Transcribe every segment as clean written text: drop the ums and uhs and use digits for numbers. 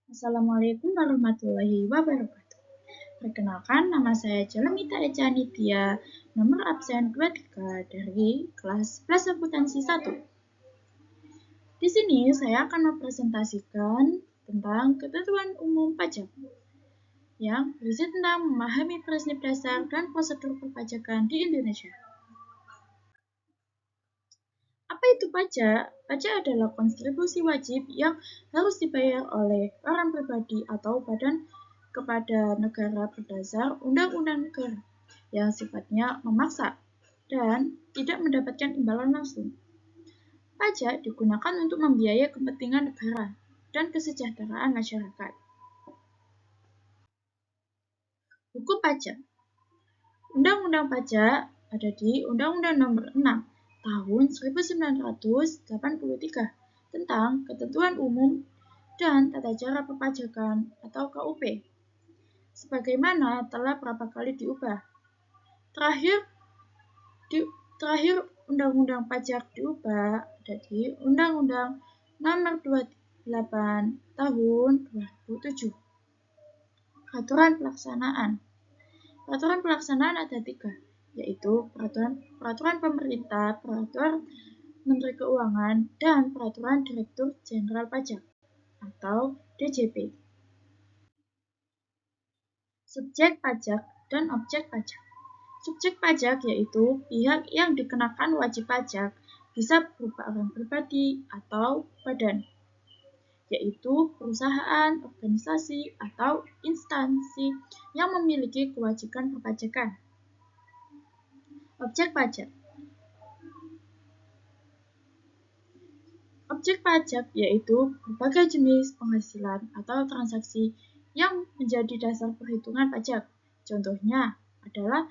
Assalamualaikum warahmatullahi wabarakatuh. Perkenalkan, nama saya Jalemita Echa Nitya, nomor absen 23 dari kelas 11 akuntansi 1. Di sini saya akan mempresentasikan tentang ketentuan umum pajak yang berisi tentang memahami prinsip dasar dan prosedur perpajakan di Indonesia. Apa itu pajak? Pajak adalah kontribusi wajib yang harus dibayar oleh orang pribadi atau badan kepada negara berdasar undang-undang negara yang sifatnya memaksa dan tidak mendapatkan imbalan langsung. Pajak digunakan untuk membiayai kepentingan negara dan kesejahteraan masyarakat. Hukum pajak. Undang-undang pajak ada di Undang-Undang Nomor 6 Tahun 1983 tentang Ketentuan Umum dan Tata Cara Perpajakan atau KUP, sebagaimana telah berapa kali diubah. Terakhir Undang-Undang Pajak diubah ada di Undang-Undang Nomor 28 Tahun 2007. Peraturan pelaksanaan. Peraturan pelaksanaan ada 3, yaitu peraturan pemerintah, peraturan Menteri Keuangan, dan peraturan Direktur Jenderal Pajak atau DJP. Subjek pajak dan objek pajak. Subjek pajak yaitu pihak yang dikenakan wajib pajak bisa berupa orang pribadi atau badan, yaitu perusahaan, organisasi, atau instansi yang memiliki kewajiban perpajakan. Objek pajak. Objek pajak yaitu berbagai jenis penghasilan atau transaksi yang menjadi dasar perhitungan pajak. Contohnya adalah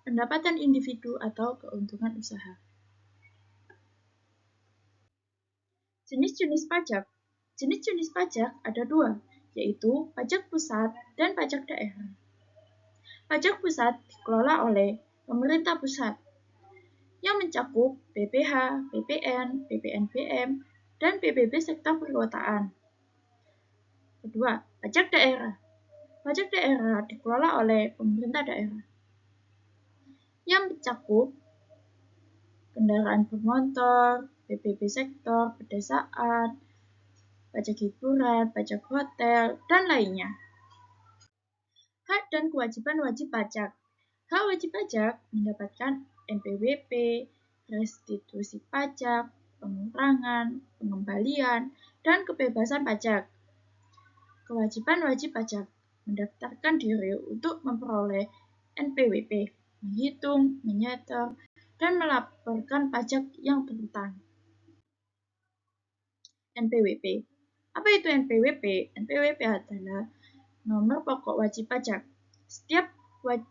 pendapatan individu atau keuntungan usaha. Jenis-jenis pajak. Jenis-jenis pajak ada 2, yaitu pajak pusat dan pajak daerah. Pajak pusat dikelola oleh pemerintah pusat yang mencakup BPH, BPN, BPNBM, dan PBB sektor perkotaan. Kedua, pajak daerah. Pajak daerah dikelola oleh pemerintah daerah yang mencakup kendaraan bermotor, PBB sektor pedesaan, pajak hiburan, pajak hotel, dan lainnya. Hak dan kewajiban wajib pajak. Hak wajib pajak mendapatkan NPWP, restitusi pajak, pengurangan, pengembalian, dan kebebasan pajak. Kewajiban wajib pajak mendaftarkan diri untuk memperoleh NPWP, menghitung, menyetor, dan melaporkan pajak yang berhutang. NPWP. Apa itu NPWP? NPWP adalah nomor pokok wajib pajak. Setiap wajib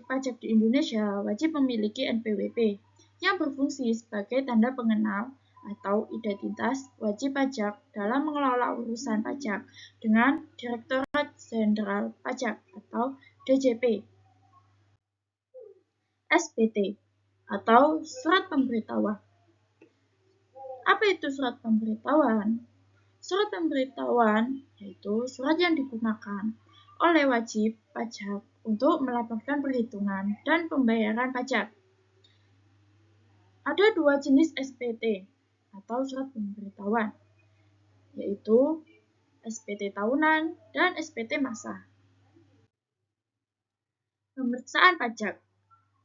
pajak di Indonesia wajib memiliki NPWP yang berfungsi sebagai tanda pengenal atau identitas wajib pajak dalam mengelola urusan pajak dengan Direktorat Jenderal Pajak atau DJP. SPT atau Surat Pemberitahuan. Apa itu surat pemberitahuan? Surat pemberitahuan yaitu surat yang digunakan oleh wajib pajak untuk melaporkan perhitungan dan pembayaran pajak. Ada 2 jenis SPT atau surat pemberitahuan, yaitu SPT tahunan dan SPT masa. Pemeriksaan pajak.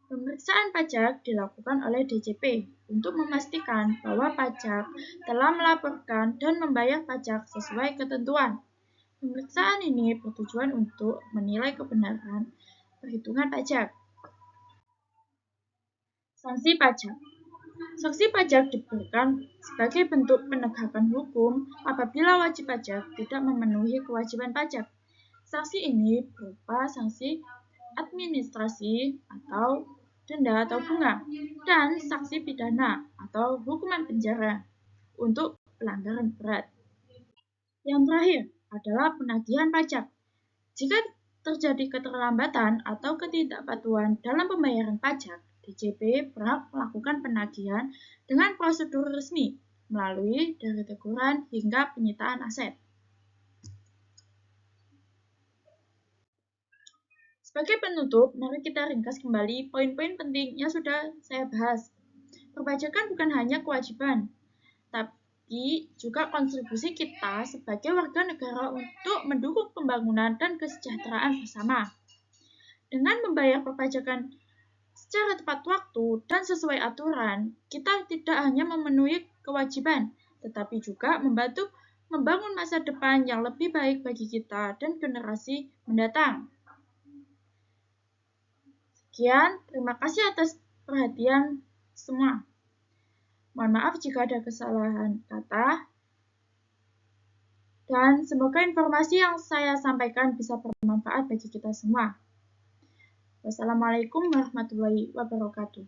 Pemeriksaan pajak dilakukan oleh DJP untuk memastikan bahwa pajak telah melaporkan dan membayar pajak sesuai ketentuan. Pemeriksaan ini bertujuan untuk menilai kebenaran perhitungan pajak. Sanksi pajak. Sanksi pajak diberikan sebagai bentuk penegakan hukum apabila wajib pajak tidak memenuhi kewajiban pajak. Sanksi ini berupa sanksi administrasi atau denda atau bunga, dan sanksi pidana atau hukuman penjara untuk pelanggaran berat. Yang terakhir adalah penagihan pajak. Jika terjadi keterlambatan atau ketidakpatuhan dalam pembayaran pajak, DJP berhak melakukan penagihan dengan prosedur resmi, melalui dari teguran hingga penyitaan aset. Sebagai penutup, mari kita ringkas kembali poin-poin penting yang sudah saya bahas. Perpajakan bukan hanya kewajiban, tapi juga kontribusi kita sebagai warga negara untuk mendukung pembangunan dan kesejahteraan bersama. Dengan membayar perpajakan secara tepat waktu dan sesuai aturan, kita tidak hanya memenuhi kewajiban, tetapi juga membantu membangun masa depan yang lebih baik bagi kita dan generasi mendatang. Sekian, terima kasih atas perhatian semua. Mohon maaf jika ada kesalahan kata, dan semoga informasi yang saya sampaikan bisa bermanfaat bagi kita semua. Wassalamualaikum warahmatullahi wabarakatuh.